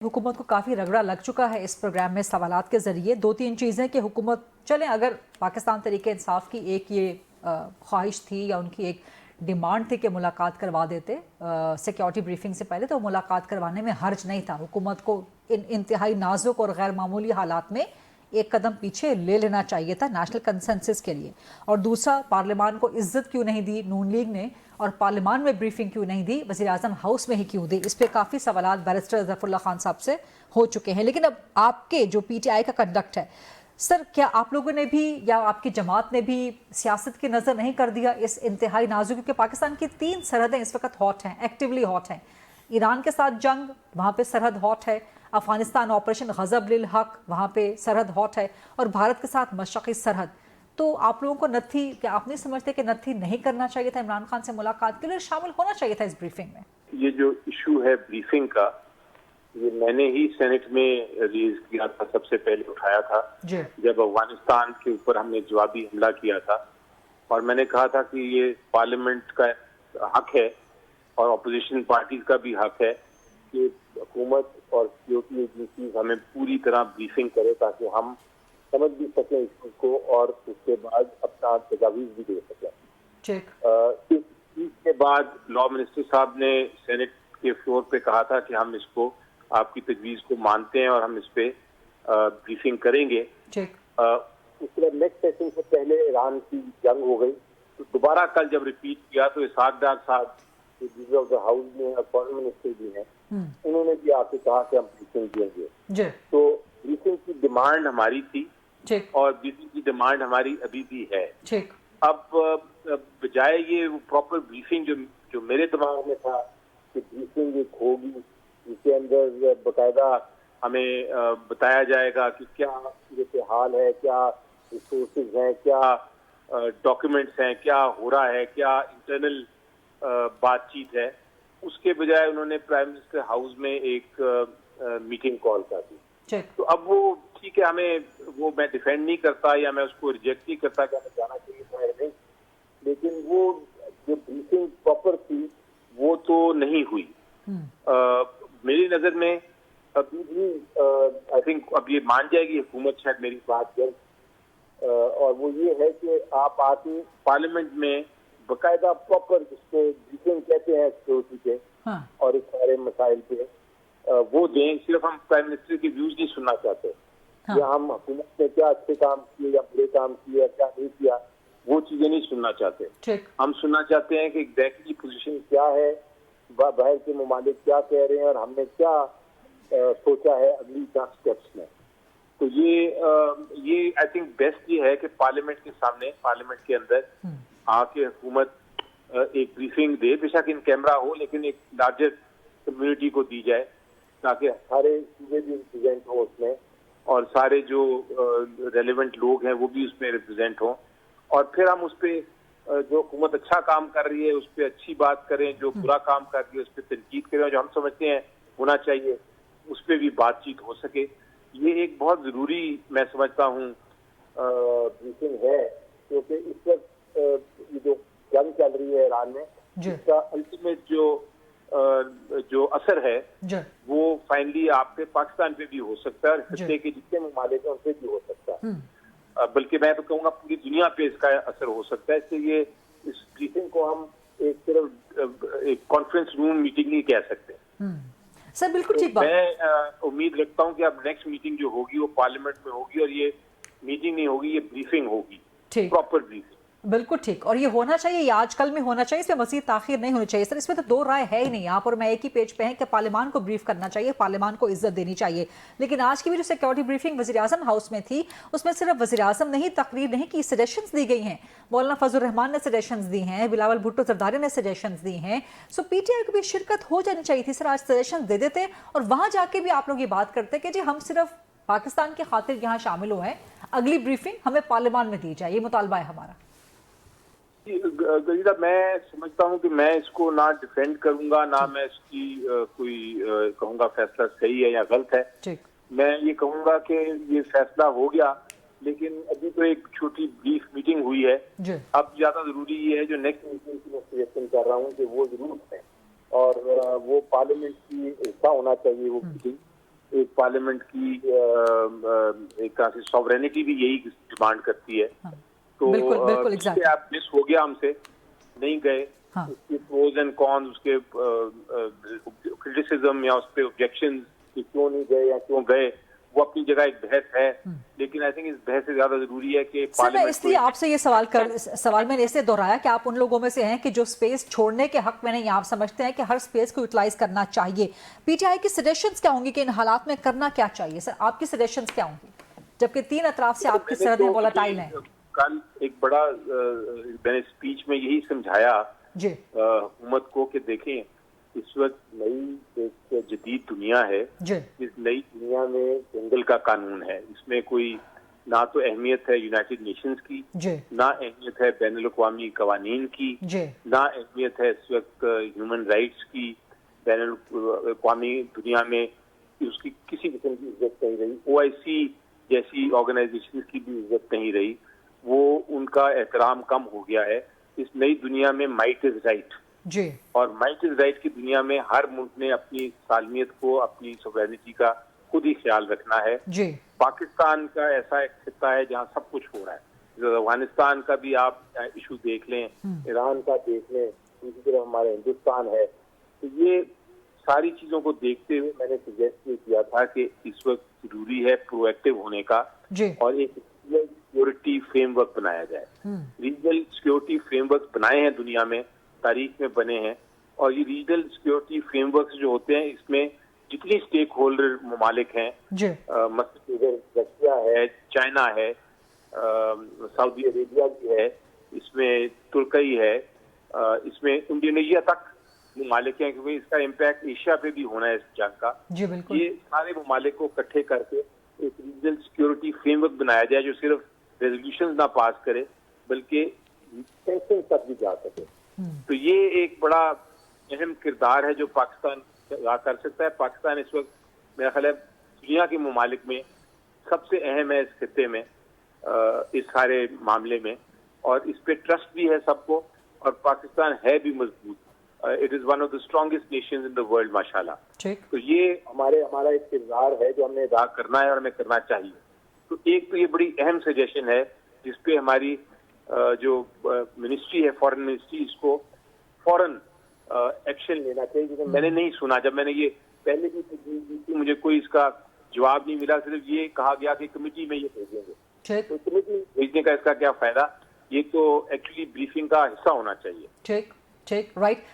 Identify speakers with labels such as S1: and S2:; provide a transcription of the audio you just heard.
S1: हुकूमत को काफ़ी रगड़ा लग चुका है इस प्रोग्राम में सवालात के ज़रिए। दो तीन चीज़ें कि हुकूमत चलें, अगर पाकिस्तान तरीके इंसाफ की एक ये ख्वाहिश थी या उनकी एक डिमांड थी कि मुलाकात करवा देते सिक्योरिटी ब्रीफिंग से पहले, तो मुलाकात करवाने में हर्ज नहीं था। हुकूमत को इन इंतहाई नाजुक और गैर मामूली हालात में एक कदम पीछे ले लेना चाहिए था नेशनल कंसेंसस के लिए। और दूसरा, पार्लियामान को इज्जत क्यों नहीं दी नून लीग ने, और पार्लियामान में ब्रीफिंग क्यों नहीं दी, वज़ीर आज़म हाउस में ही क्यों दी। इस पर काफ़ी सवालात बैरिस्टर ज़फ़रुल्लाह खान साहब से हो चुके हैं। लेकिन अब आपके जो PTI का कंडक्ट है सर, क्या आप लोगों ने भी या आपकी जमात ने भी सियासत की नज़र नहीं कर दिया इस इंतहाई नाजुक, क्योंकि पाकिस्तान की 3 सरहदें इस वक्त हॉट हैं, एक्टिवली हॉट हैं। ईरान के साथ जंग, वहाँ पे सरहद हॉट है। अफगानिस्तान ऑपरेशन गज़ब लिल हक, वहाँ पे सरहद हॉट है। और भारत के साथ मशरक़ी सरहद। तो आप लोगों को नत्थी, क्या आप नहीं समझते कि नत्थी नहीं करना चाहिए था, इमरान खान से मुलाकात के लिए शामिल होना चाहिए था इस ब्रीफिंग में?
S2: ये जो इशू है ब्रीफिंग का, ये मैंने ही सेनेट में रेज किया था, सबसे पहले उठाया था जब अफगानिस्तान के ऊपर हमने जवाबी हमला किया था। और मैंने कहा था कि ये पार्लियामेंट का हक है और अपोजिशन पार्टीज का भी हक है कि हुकूमत और सिक्योरिटी एजेंसीज हमें पूरी तरह ब्रीफिंग करे ताकि हम समझ भी सकें इस को और उसके बाद अपना तजावीज भी दे सकें। इस चीज के बाद लॉ मिनिस्टर साहब ने सेनेट के फ्लोर पे कहा था कि हम इसको, आपकी तजवीज को मानते हैं और हम इस पे ब्रीफिंग करेंगे। उसके बाद नेक्स्ट सेशन से पहले ईरान की जंग हो गई, तो दोबारा कल जब रिपीट किया तो इसहाक डार साहब लीडर ऑफ द हाउस में और फॉरेन मिनिस्टर भी हैं, उन्होंने भी आके कहा कि हम ब्रीफिंग देंगे। तो ब्रीफिंग की डिमांड हमारी थी और ब्रीफिंग की डिमांड हमारी अभी भी है। अब बजाय ये प्रॉपर ब्रीफिंग जो मेरे दिमाग में था कि ब्रीफिंग एक होगी जिसके अंदर बकायदा हमें बताया जाएगा कि क्या जैसे हाल है, क्या रिसोर्सेज हैं, क्या डॉक्यूमेंट्स हैं, क्या हो रहा है, क्या इंटरनल बातचीत है, उसके बजाय उन्होंने प्राइम मिनिस्टर हाउस में एक मीटिंग कॉल कर दी। तो अब वो ठीक है, हमें वो मैं डिफेंड नहीं करता या मैं उसको रिजेक्ट नहीं करता कि हमें जाना चाहिए था या नहीं, लेकिन वो जो ब्रीफिंग प्रॉपर थी वो तो नहीं हुई। मेरी नजर में अभी भी आई थिंक अब ये मान जाएगी हुकूमत शायद मेरी बात जल्द, और वो ये है कि आप आके पार्लियामेंट में बकायदा प्रॉपर जिसको ब्रीफिंग कहते हैं सिक्योरिटी के और इस सारे मसाइल पे वो दें। सिर्फ हम प्राइम मिनिस्टर के व्यूज नहीं सुनना चाहते या हम हुकूमत ने क्या अच्छे काम किए या बुरे काम किए या क्या नहीं किया, वो चीजें नहीं सुनना चाहते। हम सुनना चाहते हैं कि एग्जैक्टली पोजीशन क्या है, बाहर के ममालिक क्या कह रहे हैं और हमने क्या सोचा है अगली 10 स्टेप्स में। तो ये आई थिंक बेस्ट ये है कि पार्लियामेंट के सामने, पार्लियामेंट के अंदर आके हुकूमत एक ब्रीफिंग दे, बेशक इन कैमरा हो लेकिन एक लार्जर कम्युनिटी को दी जाए ताकि सारे चीजें भी रिप्रेजेंट हो उसमें और सारे जो रेलेवेंट लोग हैं वो भी उसमें रिप्रेजेंट हों। और फिर हम उस पर जो हुकूमत अच्छा काम कर रही है उस पर अच्छी बात करें, जो बुरा काम कर रही है उस पर तनकीद करें, और जो हम समझते हैं होना चाहिए उस पर भी बातचीत हो सके। ये एक बहुत जरूरी मैं समझता हूँ ब्रीफिंग है, क्योंकि इस वक्त ये जो जंग चल रही है ईरान में, इसका अल्टीमेट जो असर है वो फाइनली आपके पाकिस्तान पे भी हो सकता है और हिस्से के जितने ममालिक हैं उन पे भी हो सकता है, बल्कि मैं तो कहूँगा पूरी दुनिया पे इसका असर हो सकता है। इसलिए इस ब्रीफिंग को हम एक सिर्फ एक कॉन्फ्रेंस रूम मीटिंग नहीं कह सकते।
S1: सर बिल्कुल ठीक बात।
S2: मैं उम्मीद रखता हूँ कि अब नेक्स्ट मीटिंग जो होगी वो पार्लियामेंट में होगी और ये मीटिंग नहीं होगी, ये ब्रीफिंग होगी, प्रॉपर ब्रीफिंग।
S1: बिल्कुल ठीक, और ये होना चाहिए, ये आजकल में होना चाहिए, इसमें मज़ीद ताखीर नहीं होनी चाहिए। सर इसमें तो दो राय है ही नहीं, आप और मैं एक ही पेज पे हैं कि पार्लियामान को ब्रीफ करना चाहिए, पार्लियामान को इज्जत देनी चाहिए। लेकिन आज की भी जो सिक्योरिटी ब्रीफिंग वज़ीर आज़म हाउस में थी उसमें सिर्फ वज़ीर आज़म ने ही तकरीर नहीं की, सजेशंस दी गई हैं। मौलाना फजल रहमान ने सजेशंस दी हैं, बिलावल भुट्टो जरदारी ने सजेशंस दी हैं। सो PTI को भी शिरकत हो जानी चाहिए थी। सर आज सजेशन दे देते और वहाँ जाके भी आप लोग ये बात करते कि जी हम सिर्फ पाकिस्तान की खातिर यहाँ शामिल हुए हैं, अगली ब्रीफिंग हमें पार्लियामान में दी जाए, ये मुतालबा है हमारा।
S2: गजीदा, मैं समझता हूँ कि मैं इसको ना डिफेंड करूंगा ना मैं इसकी कोई कहूँगा फैसला सही है या गलत है। मैं ये कहूँगा कि ये फैसला हो गया, लेकिन अभी तो एक छोटी ब्रीफ मीटिंग हुई है। अब ज्यादा जरूरी ये है जो नेक्स्ट मीटिंग की मैं सजेशन कर रहा हूँ कि वो जरूर है और वो पार्लियामेंट की हिस्सा होना चाहिए वो मीटिंग, पार्लियामेंट की एक तरह से सॉवरेनिटी भी यही डिमांड करती है। तो
S1: बिल्कुल
S2: इससे आप मिस हो गया, हमसे नहीं गए। उसके प्रोज एंड कॉन्स, उसके क्रिटिसिज्म या उस पे ऑब्जेक्शन कि क्यों नहीं गए या क्यों गए, वो अपनी जगह एक बहस है, लेकिन आई थिंक इस बहस से ज्यादा जरूरी है कि
S1: पार्लियामेंट इसलिए आपसे ये सवाल मैंने इसलिए दोहराया कि आप उन लोगों में से हैं कि जो स्पेस छोड़ने के हक में नहीं, आप समझते हैं कि हर स्पेस को यूटिलाइज करना चाहिए। पीटीआई की सजेशंस क्या होंगी कि इन हालात में करना क्या चाहिए? सर, आपकी सजेशंस क्या होंगी, जबकि तीन अतराफ से आपकी सरहदें वोलेटाइल हैं?
S2: कल एक बड़ा मैंने स्पीच में यही समझाया हुकूमत को कि देखें, इस वक्त नई एक जदीद दुनिया है। इस नई दुनिया में जंगल का कानून है, इसमें कोई ना तो अहमियत है यूनाइटेड नेशंस की, ना अहमियत है बैनुल अक़वामी कवानीन की, ना अहमियत है इस वक्त ह्यूमन राइट्स की। बैनुल अक़वामी दुनिया में उसकी किसी किस्म की इज्जत नहीं रही, OIC जैसी ऑर्गेनाइजेशन की भी इज्जत नहीं रही, वो उनका एहतराम कम हो गया है। इस नई दुनिया में माइट इज राइट, और माइट इज राइट की दुनिया में हर मुल्क ने अपनी सालमियत को, अपनी सॉवरेनिटी का खुद ही ख्याल रखना है। पाकिस्तान का ऐसा एक खित्ता है जहाँ सब कुछ हो रहा है। अफगानिस्तान का भी आप इशू देख लें, ईरान का देख लें, दूसरी तरफ हमारा हिंदुस्तान है। तो ये सारी चीजों को देखते हुए मैंने सजेस्ट किया था कि इस वक्त जरूरी है प्रोएक्टिव होने का और एक सिक्योरिटी फ्रेमवर्क बनाया जाए। रीजनल सिक्योरिटी फ्रेमवर्क बनाए हैं दुनिया में, तारीख में बने हैं, और ये रीजनल सिक्योरिटी फ्रेमवर्क जो होते हैं इसमें जितनी स्टेक होल्डर ममालिक हैं, मसलन रशिया है, चाइना है, सऊदी अरेबिया भी है, इसमें तुर्की है, इसमें इंडोनेशिया तक ममालिक हैं, क्योंकि इसका इम्पैक्ट एशिया पे भी होना है इस जंग का। ये सारे ममालिक को इकट्ठे करके एक रीजनल सिक्योरिटी फ्रेमवर्क बनाया जाए जो सिर्फ रेजोल्यूशन ना पास करे बल्कि सैंक्शन तक भी जा सके। तो ये एक बड़ा अहम किरदार है जो पाकिस्तान अदा कर सकता है। पाकिस्तान इस वक्त मेरा ख्याल है दुनिया के ममालिक में सबसे अहम है इस खित्ते में, इस सारे मामले में, और इस पे ट्रस्ट भी है सबको, और पाकिस्तान है भी मजबूत। It is one of the strongest Nations in the world माशाल्लाह। तो ये हमारा एक किरदार है जो हमने अदा करना है और हमें करना चाहिए। तो एक तो ये बड़ी अहम सजेशन है जिसपे हमारी जो मिनिस्ट्री है, फॉरेन मिनिस्ट्री, इसको फौरन एक्शन लेना चाहिए। क्योंकि मैंने नहीं सुना, जब मैंने ये पहले भी थी, मुझे कोई इसका जवाब नहीं मिला, सिर्फ ये कहा गया कि कमेटी में ये भेजेंगे। तो कमेटी भेजने का इसका क्या फायदा? ये तो एक्चुअली ब्रीफिंग का हिस्सा होना चाहिए।
S1: ठीक, राइट।